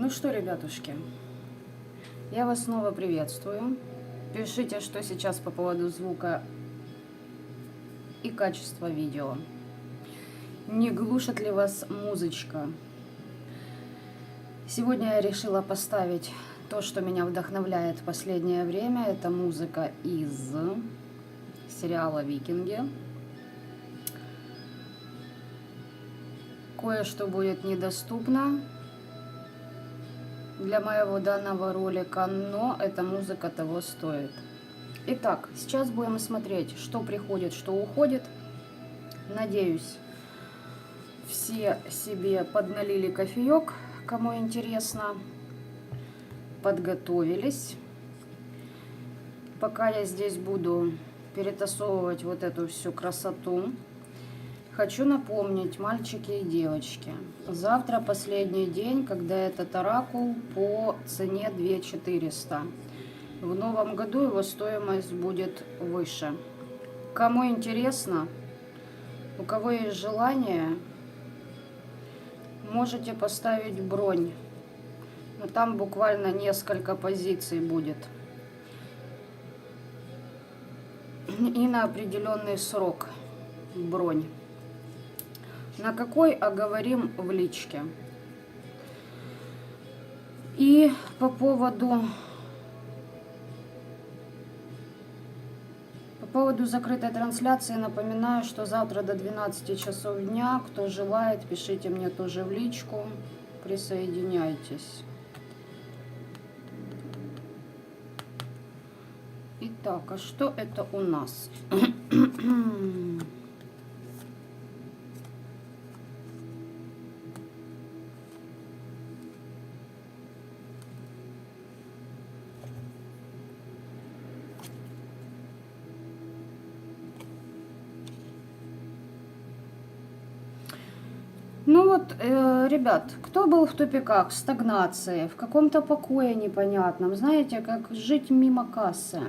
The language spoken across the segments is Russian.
Ну что, ребятушки, я вас снова приветствую. Пишите, что сейчас по поводу звука и качества видео. Не глушит ли вас музычка? Сегодня я решила поставить то, что меня вдохновляет в последнее время. Это музыка из сериала «Викинги». Кое-что будет недоступно для моего данного ролика, но эта музыка того стоит. Итак, сейчас будем смотреть, что приходит, что уходит. Надеюсь, все себе подналили кофеек, кому интересно, подготовились. Пока я здесь буду перетасовывать вот эту всю красоту, хочу напомнить, мальчики и девочки, завтра последний день, когда этот оракул по цене 2400. В новом году его стоимость будет выше. Кому интересно, у кого есть желание, можете поставить бронь. Но там буквально несколько позиций будет. И на определенный срок бронь. На какой оговорим в личке. И по поводу закрытой трансляции напоминаю, что завтра до 12 часов дня, кто желает, пишите мне тоже в личку, присоединяйтесь. Итак, а что это у нас? Ну вот, ребят, кто был в тупиках, в стагнации, в каком-то покое непонятном, знаете, как жить мимо кассы.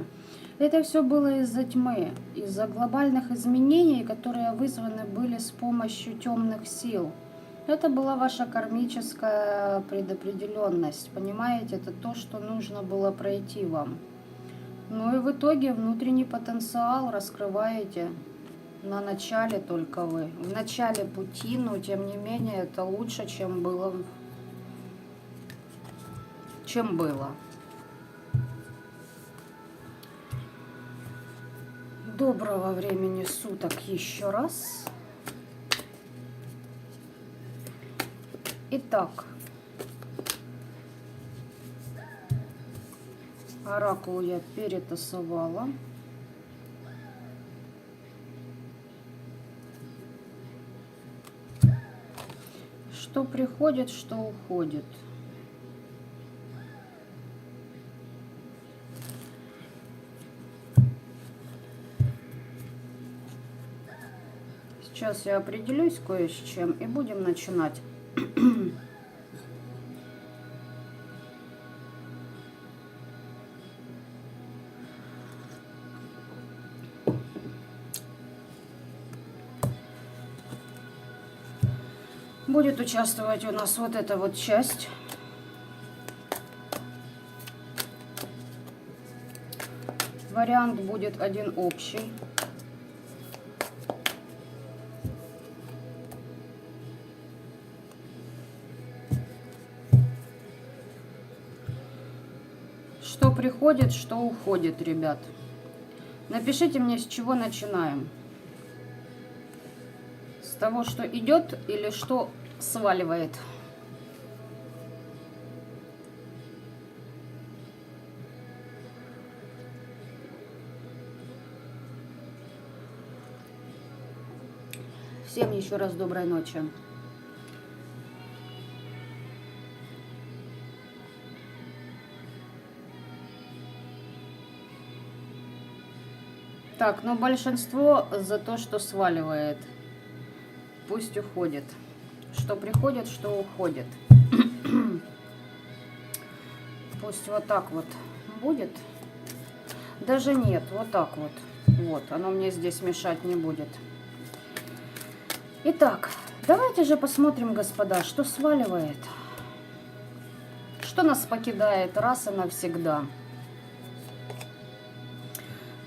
Это все было из-за тьмы, из-за глобальных изменений, которые вызваны были с помощью темных сил. Это была ваша кармическая предопределенность, понимаете, это то, что нужно было пройти вам. Ну и в итоге внутренний потенциал раскрываете. На начале только вы. В начале пути, но тем не менее это лучше, чем было. Доброго времени суток еще раз. Итак, оракул я перетасовала. Что приходит, что уходит. Сейчас я определюсь кое с чем и будем начинать. Будет участвовать у нас вот эта вот часть. Вариант будет один общий. Что приходит, что уходит, ребят. Напишите мне, с чего начинаем. С того, что идет, или что сваливает. Всем еще раз доброй ночи. Так, но большинство за то, что сваливает. Пусть уходит. Что приходит, что уходит. Пусть вот так вот будет. Даже нет, вот так вот. Вот, оно мне здесь мешать не будет. Итак, давайте же посмотрим, господа, что сваливает. что нас покидает раз и навсегда.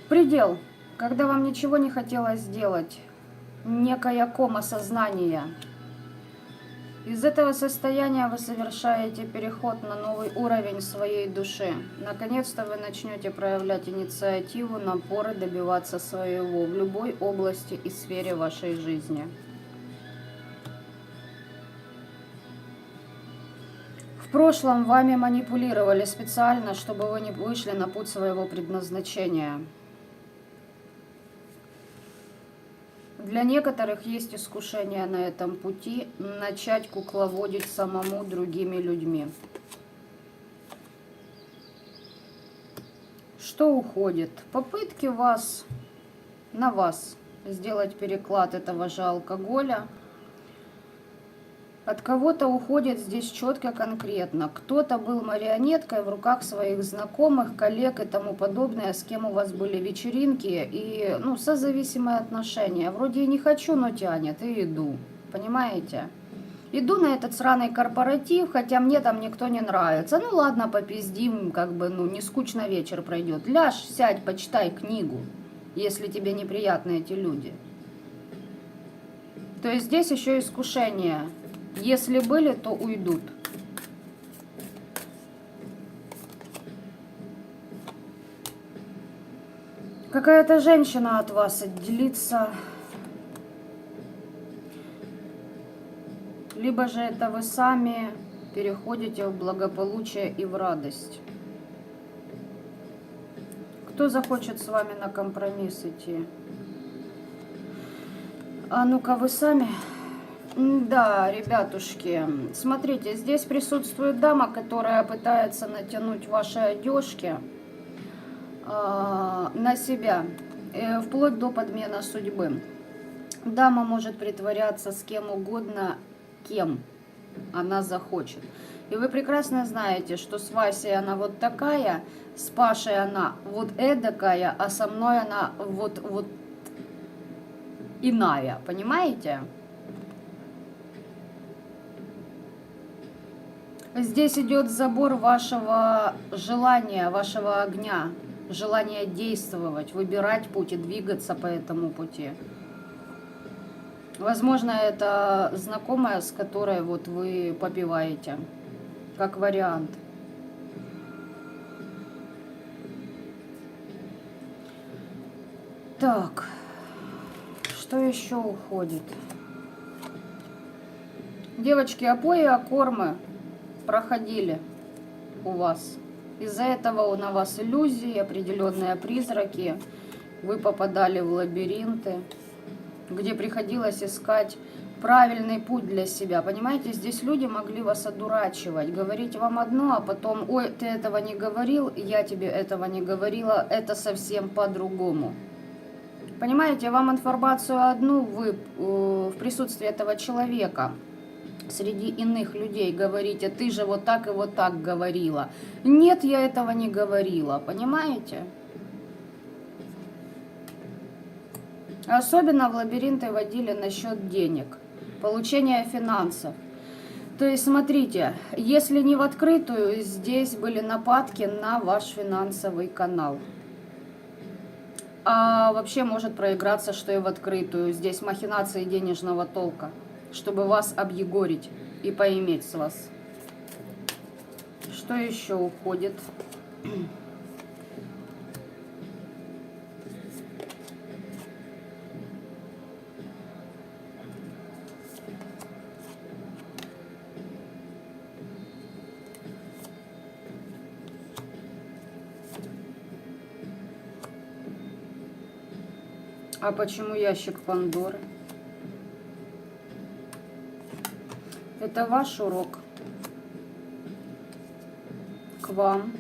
Предел, когда вам ничего не хотелось сделать, некая кома сознания. Из этого состояния вы совершаете переход на новый уровень своей души. Наконец-то вы начнете проявлять инициативу, напор и добиваться своего в любой области и сфере вашей жизни. В прошлом вами манипулировали специально, чтобы вы не вышли на путь своего предназначения. Для некоторых есть искушение на этом пути начать кукловодить самому другими людьми. Что уходит? Попытки на вас сделать переклад этого же алкоголя. От кого-то уходит здесь четко, конкретно. Кто-то был марионеткой в руках своих знакомых, коллег и тому подобное, с кем у вас были вечеринки и, созависимые отношения. Вроде и не хочу, но тянет, и иду. Понимаете? Иду на этот сраный корпоратив, хотя мне там никто не нравится. Ну ладно, попиздим, не скучно вечер пройдет. Ляжь, сядь, почитай книгу, если тебе неприятны эти люди. То есть здесь еще искушение. Если были, то уйдут. Какая-то женщина от вас отделится. Либо же это вы сами переходите в благополучие и в радость. Кто захочет с вами на компромисс идти? А ну-ка вы сами... Да, ребятушки, смотрите, здесь присутствует дама, которая пытается натянуть ваши одежки на себя, вплоть до подмены судьбы. Дама может притворяться с кем угодно, кем она захочет. И вы прекрасно знаете, что с Васей она вот такая, с Пашей она вот эдакая, а со мной она вот иная, понимаете? Здесь идет забор вашего желания, вашего огня, желания действовать, выбирать путь и двигаться по этому пути. Возможно, это знакомая, с которой вот вы попиваете, как вариант. Так, что еще уходит? Девочки, опои и окормы проходили у вас. Из-за этого на вас иллюзии, определенные призраки. Вы попадали в лабиринты, где приходилось искать правильный путь для себя. Понимаете, здесь люди могли вас одурачивать, говорить вам одно, а потом: ой, ты этого не говорил, я тебе этого не говорила, это совсем по-другому. Понимаете, вам информацию одну вы в присутствии этого человека среди иных людей говорите: ты же вот так и вот так говорила. Нет, я этого не говорила, понимаете? Особенно в лабиринты водили насчет денег, получения финансов. То есть, смотрите, если не в открытую, здесь были нападки на ваш финансовый канал. А вообще может проиграться, что и в открытую. Здесь махинации денежного толка, чтобы вас объегорить и поиметь с вас. Что еще уходит? А почему ящик Пандоры? Это ваш урок к вам.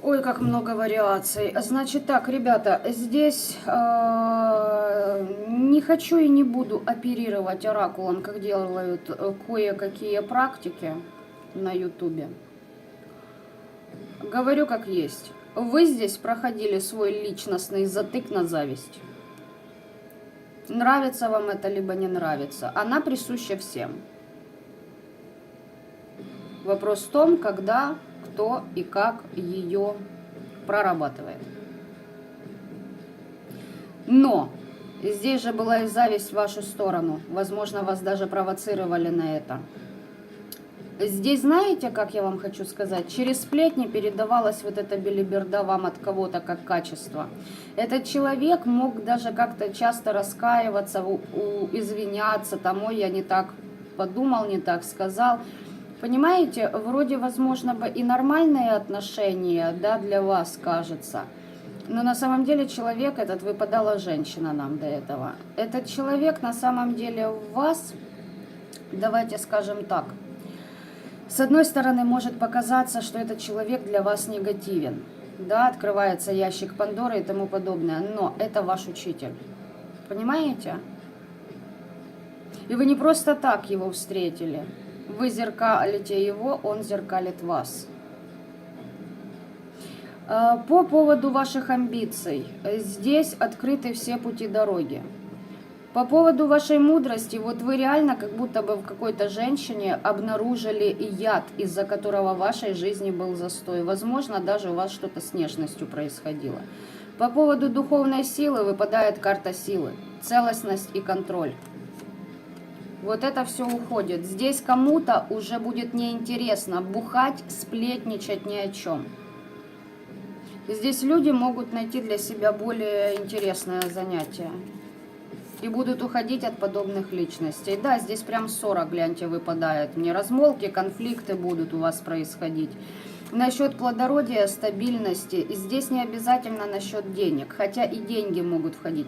Ой, как много вариаций. Значит так, ребята, здесь не хочу и не буду оперировать оракулом, как делают кое-какие практики на ютубе. Говорю как есть. Вы здесь проходили свой личностный затык на зависть. Нравится вам это, либо не нравится. Она присуща всем. Вопрос в том, когда, кто и как ее прорабатывает. Но здесь же была и зависть в вашу сторону. Возможно, вас даже провоцировали на это. Здесь, знаете, как я вам хочу сказать, через сплетни передавалась вот эта белиберда вам от кого-то как качество. Этот человек мог даже как-то часто раскаиваться, извиняться, там, ой, я не так подумал, не так сказал. Понимаете, вроде, возможно, бы и нормальные отношения, да, для вас кажется, но на самом деле человек этот, выпадала женщина нам до этого. Этот человек на самом деле в вас, давайте скажем так, с одной стороны, может показаться, что этот человек для вас негативен. Да, открывается ящик Пандоры и тому подобное. Но это ваш учитель. Понимаете? И вы не просто так его встретили. Вы зеркалите его, он зеркалит вас. По поводу ваших амбиций. Здесь открыты все пути дороги. По поводу вашей мудрости, вот вы реально как будто бы в какой-то женщине обнаружили яд, из-за которого в вашей жизни был застой. Возможно, даже у вас что-то с нежностью происходило. По поводу духовной силы выпадает карта силы, целостность и контроль. Вот это все уходит. Здесь кому-то уже будет неинтересно бухать, сплетничать ни о чем. Здесь люди могут найти для себя более интересное занятие. И будут уходить от подобных личностей. Да, здесь прям ссора, гляньте, выпадает. Мне размолвки, конфликты будут у вас происходить. Насчет плодородия, стабильности. Здесь не обязательно насчет денег. Хотя и деньги могут входить.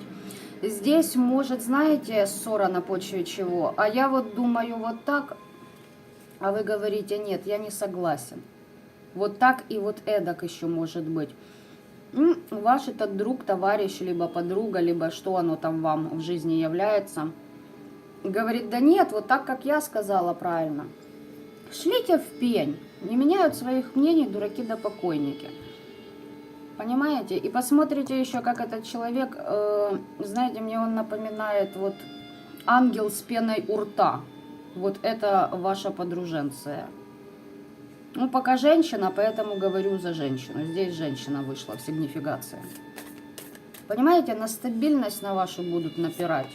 Здесь может, знаете, ссора на почве чего. А я вот думаю вот так. А вы говорите, нет, я не согласен. Вот так и вот эдак еще может быть. Ваш этот друг, товарищ, либо подруга, либо что оно там вам в жизни является, говорит, да нет, вот так, как я сказала правильно. Шлите в пень. Не меняют своих мнений дураки да покойники. Понимаете? И посмотрите еще, как этот человек, знаете, мне он напоминает вот ангел с пеной у рта. Вот это ваша подруженция. Ну, пока женщина, поэтому говорю за женщину. Здесь женщина вышла в сигнификации. Понимаете, на стабильность на вашу будут напирать.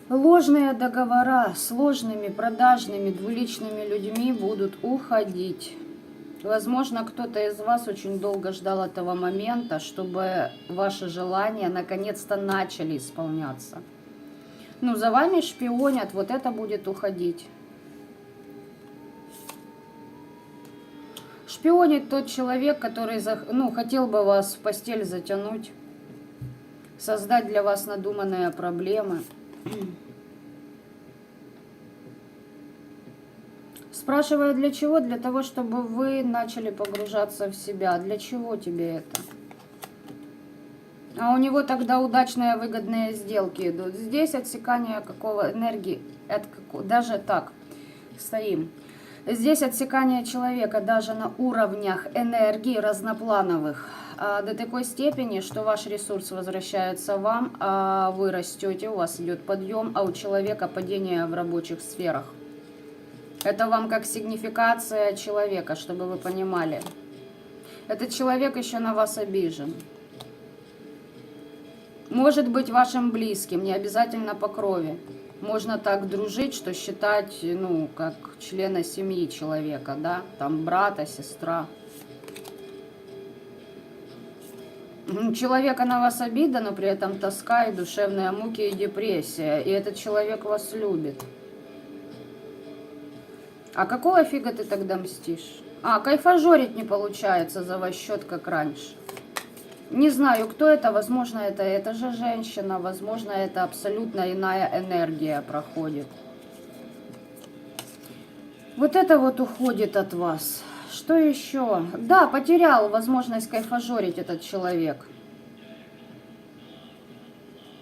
Ложные договора с ложными, продажными, двуличными людьми будут уходить. Возможно, кто-то из вас очень долго ждал этого момента, чтобы ваши желания наконец-то начали исполняться. Ну, за вами шпионят, вот это будет уходить. Шпионит тот человек, который хотел бы вас в постель затянуть, создать для вас надуманные проблемы. Спрашиваю, для чего? Для того, чтобы вы начали погружаться в себя. Для чего тебе это? А у него тогда удачные выгодные сделки идут. Здесь отсекание какого энергии, даже так, стоим. Здесь отсекание человека даже на уровнях энергии разноплановых до такой степени, что ваш ресурс возвращается вам, а вы растете, у вас идет подъем, а у человека падение в рабочих сферах. Это вам как сигнификация человека, чтобы вы понимали. Этот человек еще на вас обижен. Может быть вашим близким, не обязательно по крови. Можно так дружить, что считать, ну, как члена семьи человека, да, там брата, сестра. У человека на вас обида, но при этом тоска и душевные муки и депрессия. И этот человек вас любит. А какого фига ты тогда мстишь? А, кайфажорить не получается за ваш счет, как раньше. Не знаю, кто это, возможно, это же женщина, возможно, это абсолютно иная энергия проходит. Вот это вот уходит от вас. Что еще? Да, потерял возможность кайфажорить этот человек.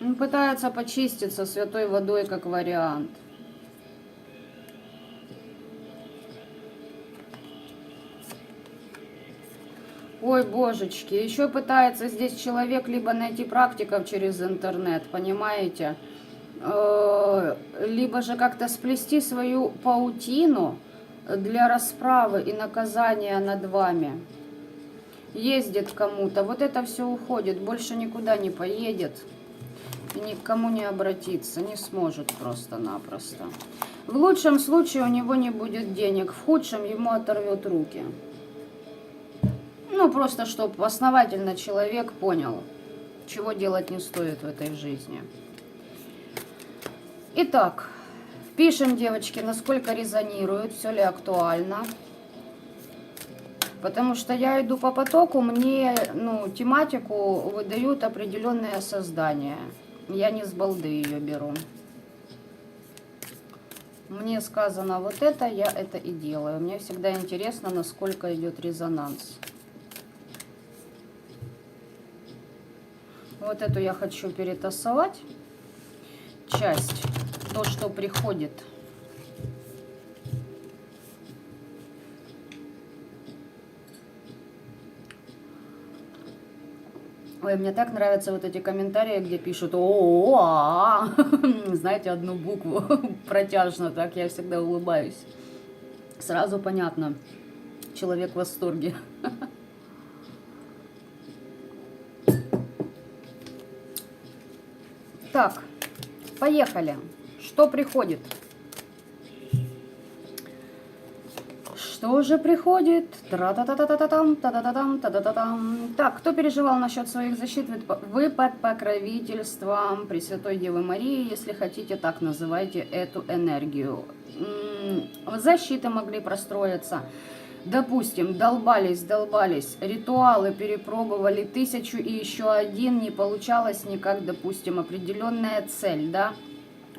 Он пытается почиститься святой водой, как вариант. Ой, божечки, еще пытается здесь человек либо найти практиков через интернет, понимаете? Либо же как-то сплести свою паутину для расправы и наказания над вами. Ездит кому-то, вот это все уходит, больше никуда не поедет и ни к кому не обратиться, не сможет просто-напросто. В лучшем случае у него не будет денег, в худшем ему оторвет руки. Ну, просто чтобы основательно человек понял, чего делать не стоит в этой жизни. Итак, пишем, девочки, насколько резонирует, все ли актуально. Потому что я иду по потоку, мне, тематику выдают определенные создания. Я не с балды ее беру. Мне сказано вот это, я это и делаю. Мне всегда интересно, насколько идет резонанс. Вот эту я хочу перетасовать. Часть, то, что приходит. Ой, мне так нравятся вот эти комментарии, где пишут знаете, одну букву протяжно, так я всегда улыбаюсь. Сразу понятно, человек в восторге. Так, поехали. Что приходит? Что же приходит? Тра-та-та-та-та-там, та-та-та-там, та-та-та-там. Так, кто переживал насчет своих защит? Вы под покровительством Пресвятой Девы Марии, если хотите, так называйте эту энергию. Защиты могли простроиться. Допустим, долбались, ритуалы перепробовали 1000 и еще один, не получалось никак, допустим, определенная цель, да?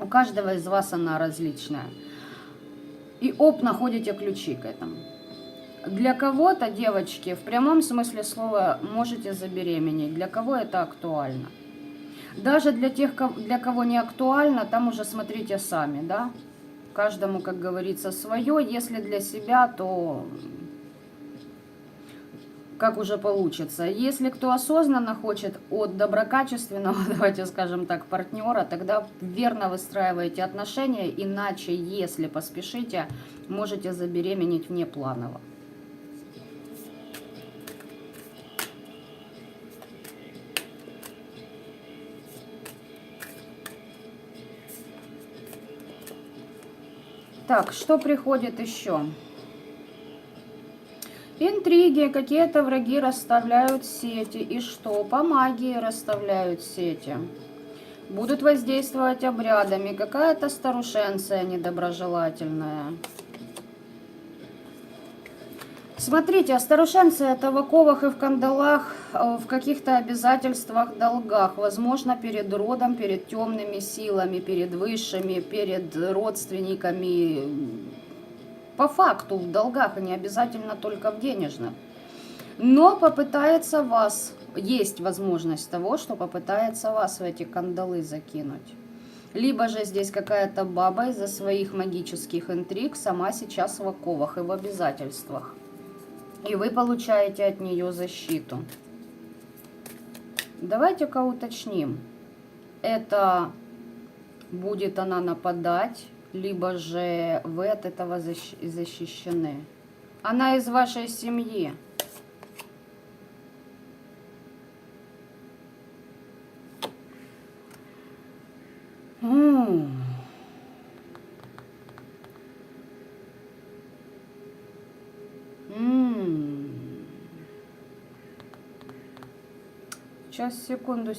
У каждого из вас она различная. И находите ключи к этому. Для кого-то, девочки, в прямом смысле слова можете забеременеть. Для кого это актуально? Даже для тех, для кого не актуально, там уже смотрите сами, да? Каждому, как говорится, свое. Если для себя, то как уже получится. Если кто осознанно хочет от доброкачественного, давайте скажем так, партнера, тогда верно выстраиваете отношения, иначе, если поспешите, можете забеременеть внепланово. Так, что приходит еще? Интриги, какие-то враги расставляют сети. И что? По магии расставляют сети. Будут воздействовать обрядами. Какая-то старушенция недоброжелательная. Смотрите, а старушенция это в оковах и в кандалах, в каких-то обязательствах, долгах. Возможно, перед родом, перед темными силами, перед высшими, перед родственниками. По факту в долгах, и не обязательно только в денежных. Но попытается вас, есть возможность того, что попытается вас в эти кандалы закинуть. Либо же здесь какая-то баба из-за своих магических интриг сама сейчас в оковах и в обязательствах. И вы получаете от нее защиту. Давайте-ка уточним. Это будет она нападать, либо же вы от этого защищены. Она из вашей семьи. Сейчас, секунду.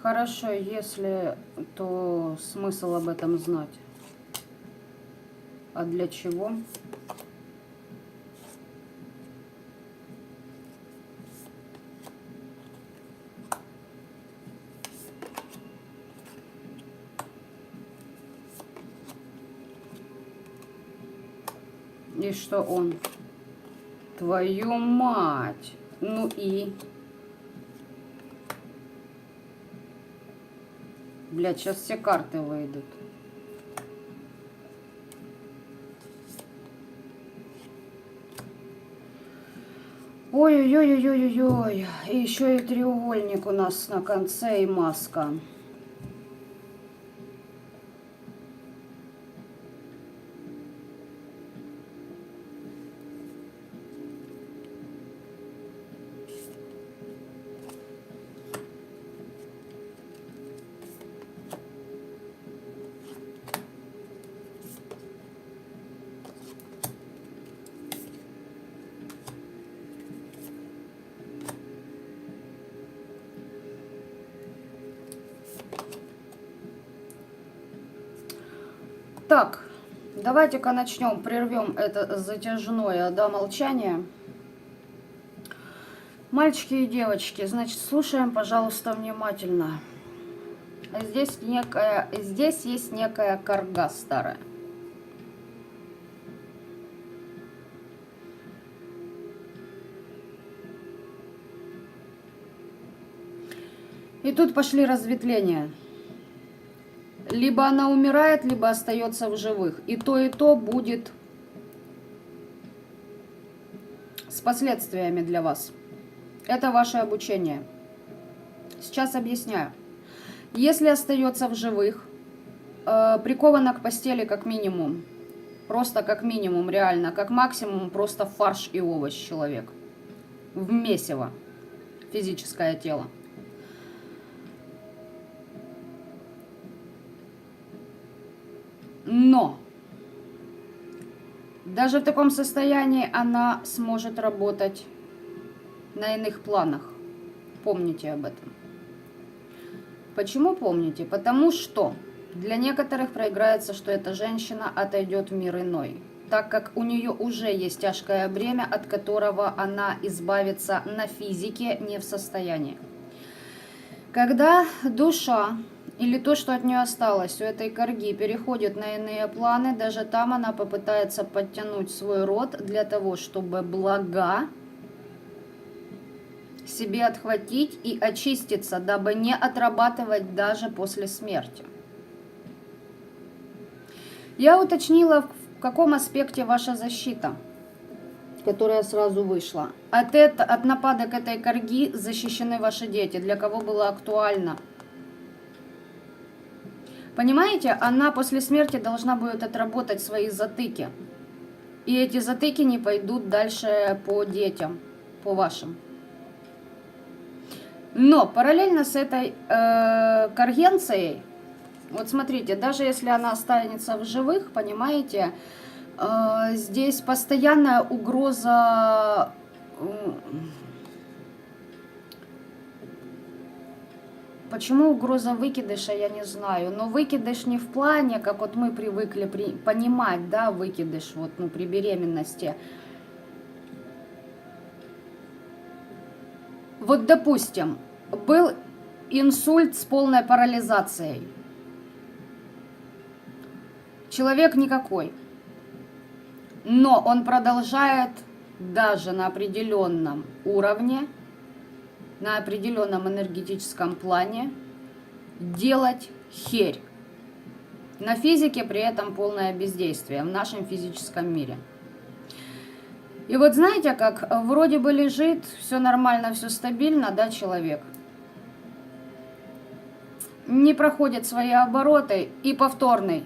Хорошо, если, то смысл об этом знать. А для чего? И что он? Твою мать! Ну и... Блядь, сейчас все карты выйдут. Ой-ой-ой-ой-ой-ой. И еще и треугольник у нас на конце и маска. Так, давайте-ка начнем, прервем это затяжное до молчания. Мальчики и девочки, значит, слушаем, пожалуйста, внимательно. Здесь есть некая карга старая. И тут пошли разветвления. Либо она умирает, либо остается в живых. И то будет с последствиями для вас. Это ваше обучение. Сейчас объясняю. Если остается в живых, прикована к постели как минимум. Просто как минимум, реально. Как максимум, просто фарш и овощ человек. В месиво. Физическое тело. Но даже в таком состоянии она сможет работать на иных планах. Помните об этом. Почему помните? Потому что для некоторых проиграется, что эта женщина отойдет в мир иной, так как у нее уже есть тяжкое бремя, от которого она избавиться на физике не в состоянии. Когда душа или то, что от нее осталось у этой карги, переходит на иные планы, даже там она попытается подтянуть свой род для того, чтобы блага себе отхватить и очиститься, дабы не отрабатывать даже после смерти. Я уточнила, в каком аспекте ваша защита, которая сразу вышла. От нападок этой карги защищены ваши дети, для кого было актуально. Понимаете, она после смерти должна будет отработать свои затыки. И эти затыки не пойдут дальше по детям, по вашим. Но параллельно с этой каргенцией, вот смотрите, даже если она останется в живых, понимаете, здесь постоянная угроза... Почему угроза выкидыша, я не знаю. Но выкидыш не в плане, как вот мы привыкли понимать, да, выкидыш вот, ну, при беременности. Вот, допустим, был инсульт с полной парализацией. Человек никакой. Но он продолжает даже на определенном уровне, на определенном энергетическом плане делать херь. На физике при этом полное бездействие в нашем физическом мире. И вот знаете, как вроде бы лежит, все нормально, все стабильно, да, человек. Не проходит свои обороты и повторный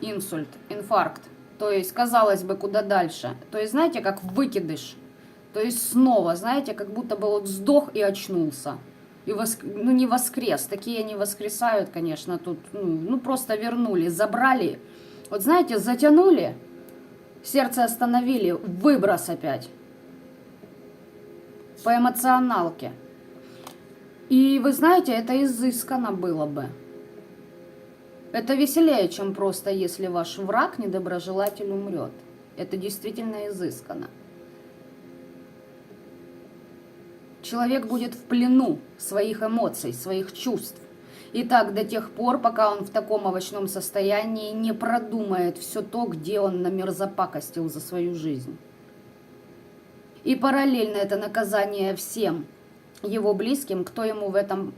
инсульт, инфаркт. То есть, казалось бы, куда дальше. То есть, знаете, как выкидыш. То есть снова, знаете, как будто бы вот сдох и очнулся. И ну, не воскрес. Такие не воскресают, конечно, тут. Ну, просто вернули, забрали. Вот знаете, затянули, сердце остановили, выброс опять. По эмоционалке. И вы знаете, это изысканно было бы. Это веселее, чем просто если ваш враг, недоброжелатель, умрет. Это действительно изысканно. Человек будет в плену своих эмоций, своих чувств. И так до тех пор, пока он в таком овощном состоянии не продумает все то, где он намерзопакостил за свою жизнь. И параллельно это наказание всем его близким, кто ему в этом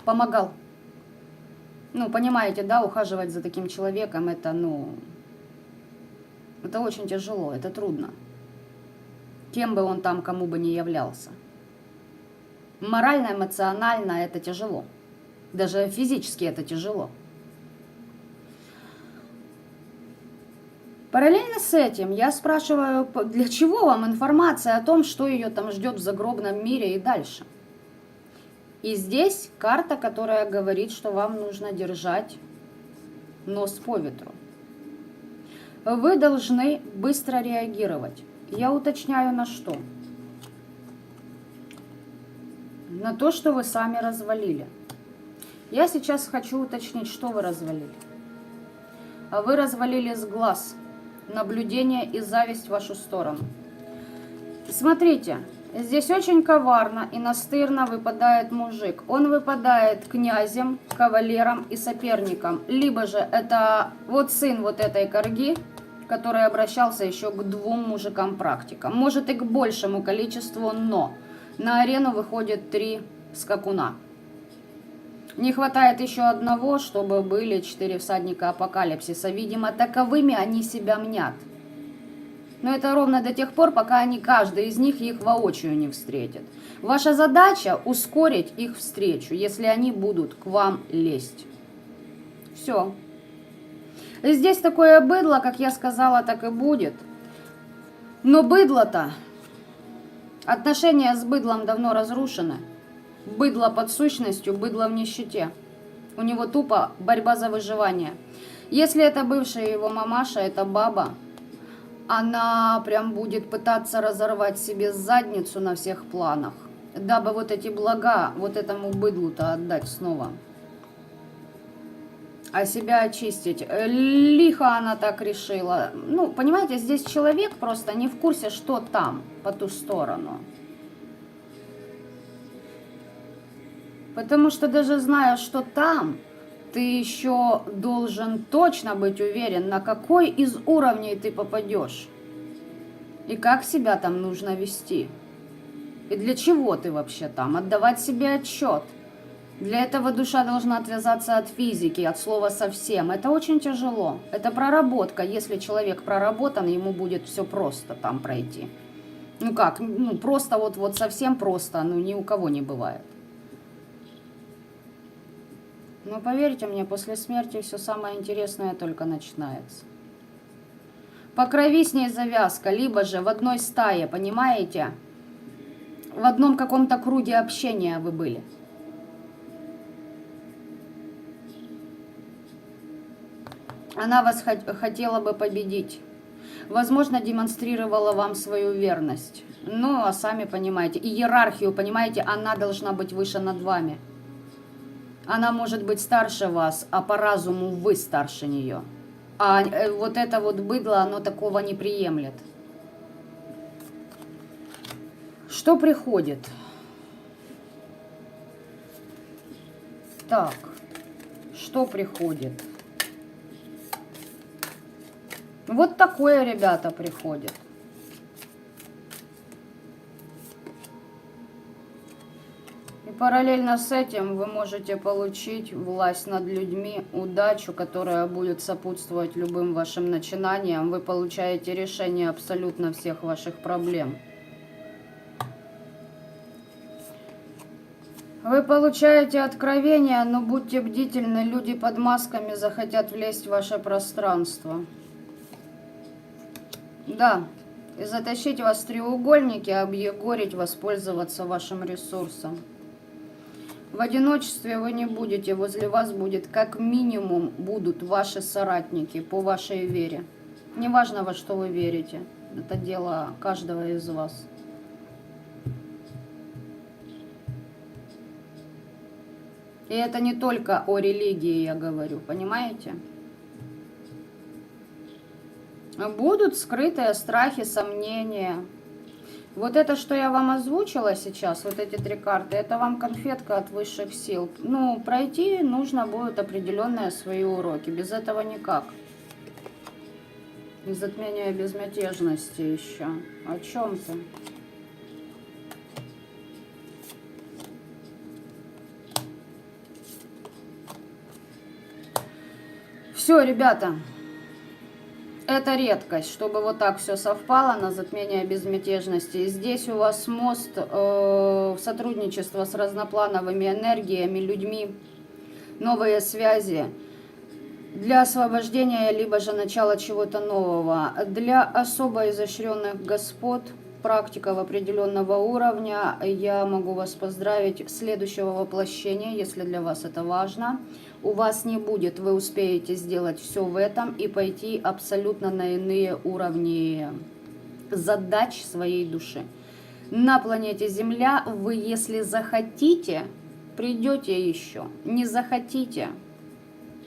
помогал. Ну, понимаете, да, ухаживать за таким человеком, это, это очень тяжело, это трудно. Кем бы он там, кому бы ни являлся. Морально, эмоционально это тяжело. Даже физически это тяжело. Параллельно с этим я спрашиваю, для чего вам информация о том, что ее там ждет в загробном мире и дальше? И здесь карта, которая говорит, что вам нужно держать нос по ветру. Вы должны быстро реагировать. Я уточняю на что? На то, что вы сами развалили. Я сейчас хочу уточнить, что вы развалили. А вы развалили с глаз наблюдение и зависть в вашу сторону. Смотрите, здесь очень коварно и настырно выпадает мужик. Он выпадает князем, кавалером и соперником. Либо же это вот сын вот этой корги, который обращался еще к 2 мужикам-практикам. Может и к большему количеству, но на арену выходит 3 скакуна. Не хватает еще одного, чтобы были 4 всадника апокалипсиса. Видимо, таковыми они себя мнят. Но это ровно до тех пор, пока они, каждый из них, их воочию не встретит. Ваша задача ускорить их встречу, если они будут к вам лезть. Все. Здесь такое быдло, как я сказала, так и будет. Но быдло-то, отношения с быдлом давно разрушены. Быдло под сущностью, быдло в нищете. У него тупо борьба за выживание. Если это бывшая его мамаша, это баба, она прям будет пытаться разорвать себе задницу на всех планах, дабы вот эти блага вот этому быдлу-то отдать снова. А себя очистить. Лихо она так решила. Ну, понимаете, здесь человек просто не в курсе, что там, по ту сторону. Потому что даже зная, что там, ты еще должен точно быть уверен, на какой из уровней ты попадешь. И как себя там нужно вести. И для чего ты вообще там. Отдавать себе отчет. Для этого душа должна отвязаться от физики, от слова совсем. Это очень тяжело. Это проработка. Если человек проработан, ему будет все просто там пройти. Ну как, ну просто вот совсем просто, ну ни у кого не бывает. Но поверьте мне, после смерти все самое интересное только начинается. По крови с ней завязка, либо же в одной стае, понимаете? В одном каком-то круге общения вы были. Она вас хотела бы победить. Возможно, демонстрировала вам свою верность. Ну, а сами понимаете, иерархию, понимаете, она должна быть выше над вами. Она может быть старше вас, а по разуму вы старше нее. А вот это вот быдло, оно такого не приемлет. Что приходит? Так, что приходит? Вот такое, ребята, приходит. И параллельно с этим вы можете получить власть над людьми, удачу, которая будет сопутствовать любым вашим начинаниям. Вы получаете решение абсолютно всех ваших проблем. Вы получаете откровения, но будьте бдительны, люди под масками захотят влезть в ваше пространство. Да, и затащить вас в треугольники, объегорить, воспользоваться вашим ресурсом. В одиночестве вы не будете, возле вас будет как минимум будут ваши соратники по вашей вере. Неважно, во что вы верите, это дело каждого из вас. И это не только о религии я говорю, понимаете? Будут скрытые страхи, сомнения. Вот это, что я вам озвучила сейчас, вот эти 3 карты, это вам конфетка от высших сил. Ну, пройти нужно будет определенные свои уроки. Без этого никак. И затмение безмятежности еще. О чем ты? Все, ребята. Это редкость, чтобы вот так все совпало на затмение безмятежности. И здесь у вас мост в сотрудничество с разноплановыми энергиями, людьми, новые связи для освобождения, либо же начала чего-то нового. Для особо изощренных господ, практиков определенного уровня, я могу вас поздравить следующего воплощения, если для вас это важно. У вас не будет, вы успеете сделать все в этом и пойти абсолютно на иные уровни задач своей души. На планете Земля вы, если захотите, придете еще. Не захотите,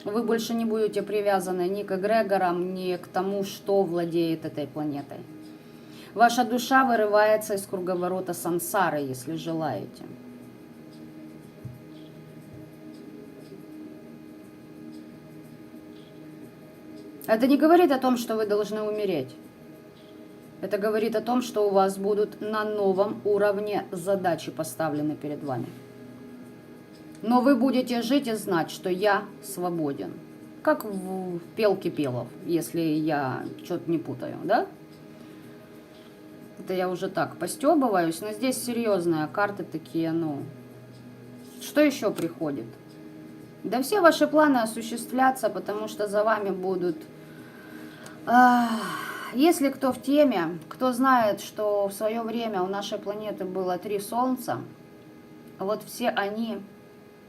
вы больше не будете привязаны ни к эгрегорам, ни к тому, что владеет этой планетой. Ваша душа вырывается из круговорота сансары, если желаете. Это не говорит о том, что вы должны умереть. Это говорит о том, что у вас будут на новом уровне задачи поставлены перед вами. Но вы будете жить и знать, что я свободен. Как в пелке пелов, если я что-то не путаю, да? Это я уже так постебываюсь, но здесь серьезные карты такие, ну... Что еще приходит? Да все ваши планы осуществлятся, потому что за вами будут... Если кто в теме, кто знает, что в свое время у нашей планеты было 3 Солнца, вот все они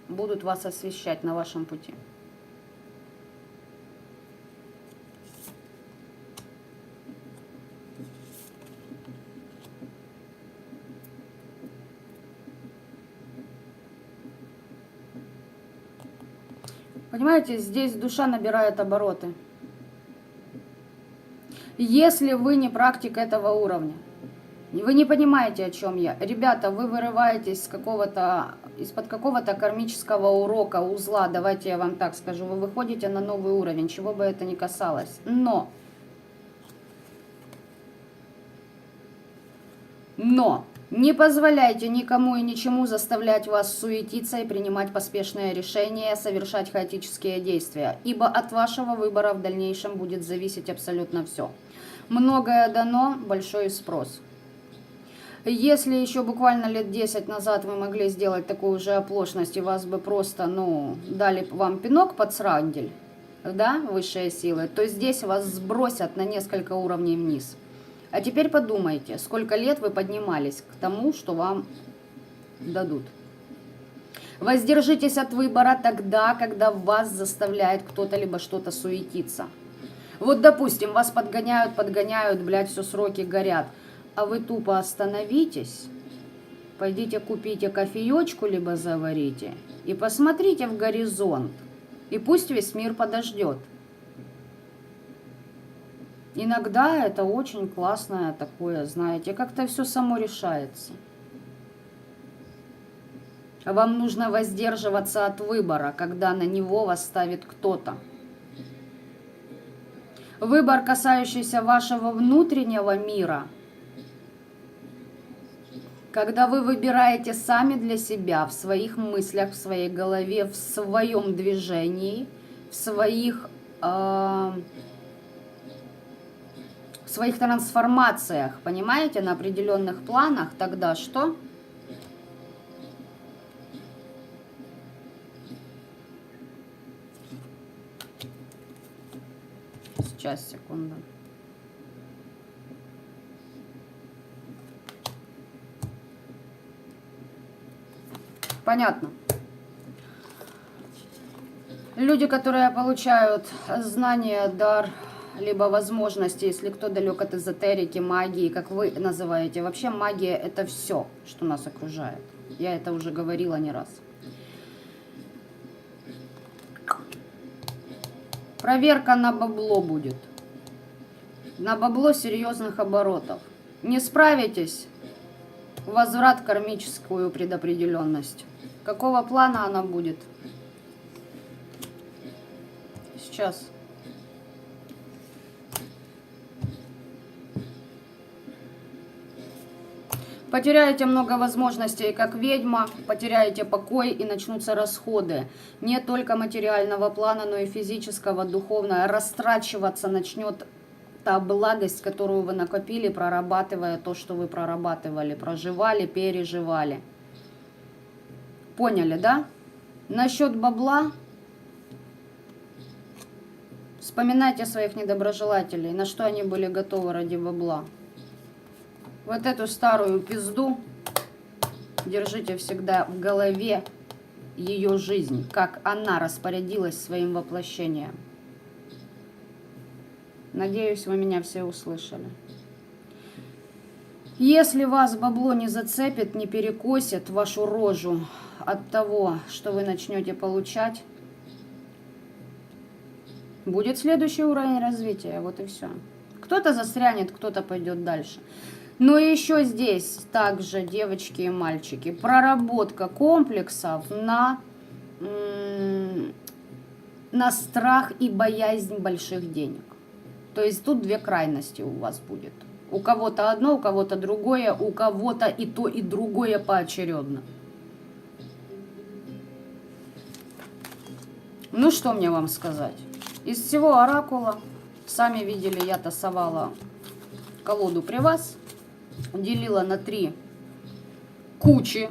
будут вас освещать на вашем пути. Понимаете, здесь душа набирает обороты. Если вы не практик этого уровня, вы не понимаете, о чем я. Ребята, вы вырываетесь из-под какого-то кармического урока, узла, давайте я вам так скажу. Вы выходите на новый уровень, чего бы это ни касалось. Но не позволяйте никому и ничему заставлять вас суетиться и принимать поспешные решения, совершать хаотические действия, ибо от вашего выбора в дальнейшем будет зависеть абсолютно все. Многое дано, большой спрос. Если еще буквально лет 10 назад вы могли сделать такую же оплошность, и вас бы просто, дали вам пинок под срандель, да, высшие силы, то здесь вас сбросят на несколько уровней вниз. А теперь подумайте, сколько лет вы поднимались к тому, что вам дадут. Воздержитесь от выбора тогда, когда вас заставляет кто-то либо что-то суетиться. Вот, допустим, вас подгоняют, блядь, все сроки горят, а вы тупо остановитесь, пойдите купите кофеечку, либо заварите, и посмотрите в горизонт, и пусть весь мир подождет. Иногда это очень классное такое, знаете, как-то все само решается. Вам нужно воздерживаться от выбора, когда на него вас ставит кто-то. Выбор, касающийся вашего внутреннего мира, когда вы выбираете сами для себя, в своих мыслях, в своей голове, в своем движении, в своих трансформациях, понимаете, на определенных планах, тогда что? Сейчас, секунду. Понятно. Люди, которые получают знания, дар, либо возможности, если кто далек от эзотерики, магии, как вы называете. Вообще магия — это все, что нас окружает. Я это уже говорила не раз. Проверка на бабло будет. На бабло серьезных оборотов. Не справитесь, Возврат в кармическую предопределенность. Какого плана она будет? Сейчас. Потеряете много возможностей, как ведьма, потеряете покой и начнутся расходы. Не только материального плана, но и физического, духовного. Растрачиваться начнет та благость, которую вы накопили, прорабатывая то, что вы прорабатывали, проживали, переживали. Поняли, да? Насчет бабла. Вспоминайте своих недоброжелателей, на что они были готовы ради бабла. Вот эту старую пизду держите всегда в голове, ее жизнь, как она распорядилась своим воплощением. Надеюсь, вы меня все услышали. Если вас бабло не зацепит, не перекосит вашу рожу от того, что вы начнете получать, будет следующий уровень развития, вот и все. Кто-то застрянет, кто-то пойдет дальше. Но еще здесь также, девочки и мальчики, проработка комплексов на страх и боязнь больших денег. То есть тут две крайности у вас будет. У кого-то одно, у кого-то другое, у кого-то и то, и другое поочередно. Ну что мне вам сказать? Из всего оракула, сами видели, я тасовала колоду при вас. Делила на 3 кучи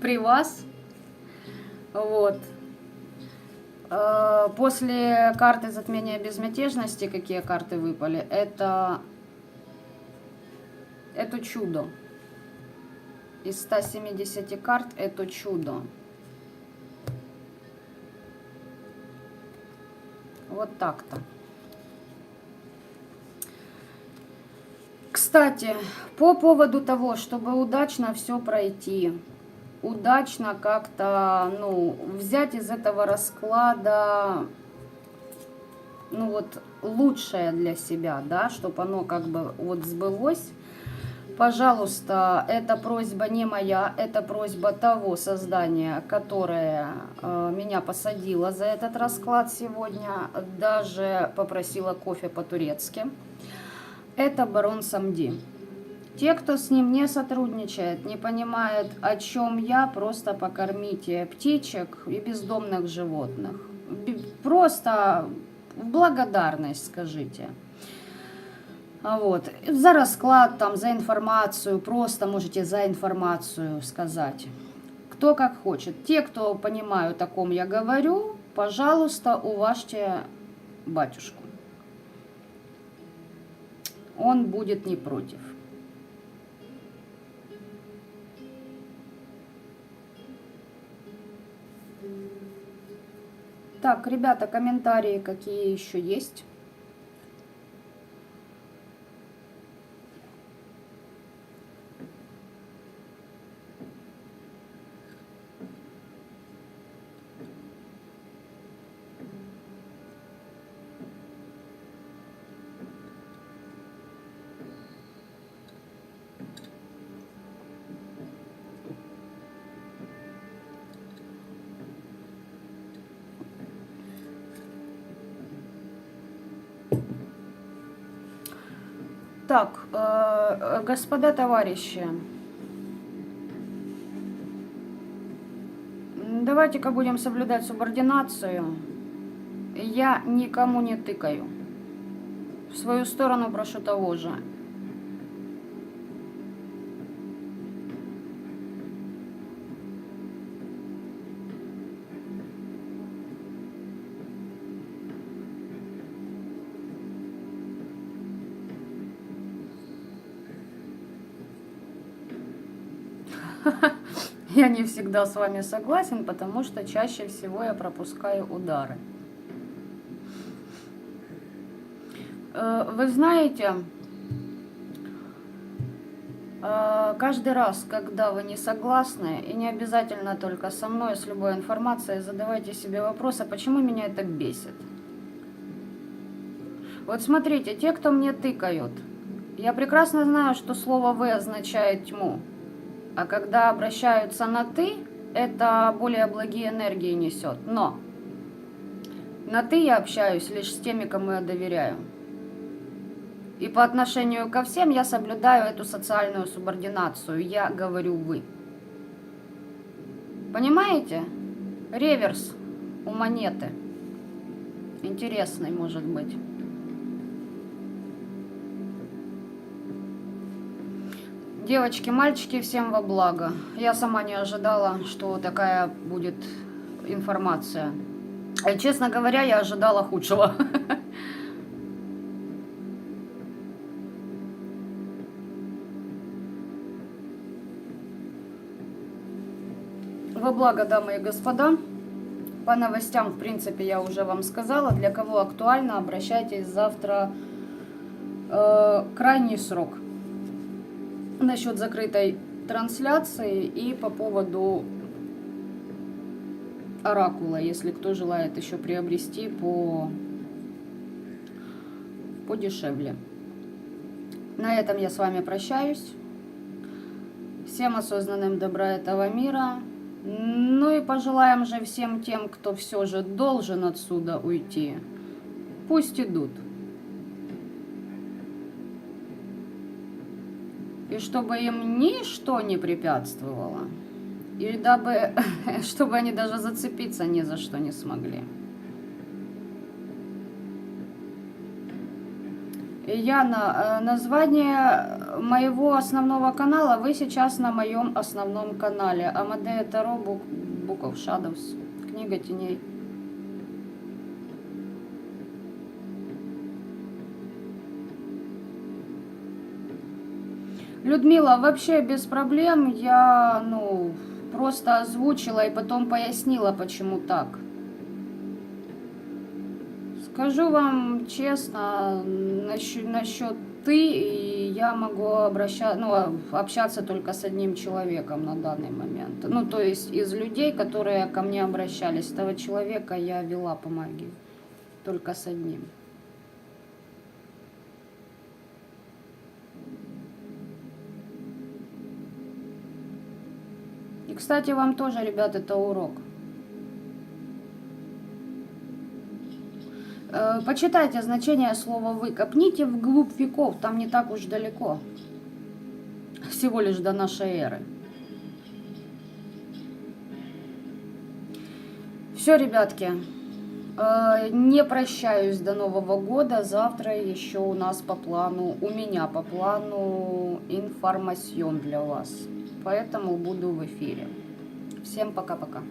при вас. Вот. После карты затмения безмятежности, какие карты выпали, это чудо. Из 170 карт это чудо. Вот так-то. Кстати, по поводу того, чтобы удачно все пройти, удачно как-то, взять из этого расклада, лучшее для себя, да, чтобы оно как бы сбылось. Пожалуйста, эта просьба не моя, это просьба того создания, которое меня посадило за этот расклад сегодня, даже попросила кофе по-турецки. Это барон Самди. Те, кто с ним не сотрудничает, не понимает, о чем я, просто покормите птичек и бездомных животных. Просто в благодарность скажите. Вот. За расклад, за информацию, просто можете за информацию сказать. Кто как хочет. Те, кто понимают, о ком я говорю, пожалуйста, уважьте батюшку. Он будет не против. Так, ребята, комментарии какие еще есть? Так, господа товарищи, давайте-ка будем соблюдать субординацию. Я никому не тыкаю. В свою сторону прошу того же. Я не всегда с вами согласен, потому что чаще всего я пропускаю удары. Вы знаете, каждый раз, когда вы не согласны, и не обязательно только со мной, с любой информацией, задавайте себе вопрос, а почему меня это бесит? Вот смотрите, те, кто мне тыкают, Я прекрасно знаю, что слово «вы» означает тьму. А когда обращаются на «ты», это более благие энергии несет. Но на «ты» я общаюсь лишь с теми, кому я доверяю. И по отношению ко всем я соблюдаю эту социальную субординацию. Я говорю «вы». Понимаете? Реверс у монеты. Интересный может быть. Девочки, мальчики, всем во благо. Я сама не ожидала, что такая будет информация. И, честно говоря, я ожидала худшего. Во благо, дамы и господа. По новостям, в принципе, я уже вам сказала. Для кого актуально, обращайтесь завтра. Крайний срок. Насчет закрытой трансляции и по поводу оракула, если кто желает еще приобрести подешевле. На этом я с вами прощаюсь. Всем осознанным добра этого мира. Ну и пожелаем же всем тем, кто все же должен отсюда уйти, пусть идут. И чтобы им ничто не препятствовало. И дабы, чтобы они даже зацепиться ни за что не смогли. И Яна, название моего основного канала вы сейчас на моем основном канале. Амадея Таро, Book of Shadows, книга теней. Людмила, вообще без проблем. Я, просто озвучила и потом пояснила, почему так. Скажу вам честно, насчет «ты», и я могу общаться только с одним человеком на данный момент. То есть из людей, которые ко мне обращались, этого человека я вела по магии. Только с одним. И, кстати, вам тоже, ребят, это урок. Почитайте значение слова «вы». Копните вглубь веков, там не так уж далеко. Всего лишь до нашей эры. Все, ребятки. Не прощаюсь до Нового года. Завтра еще у меня по плану информацион для вас. Поэтому буду в эфире. Всем пока-пока.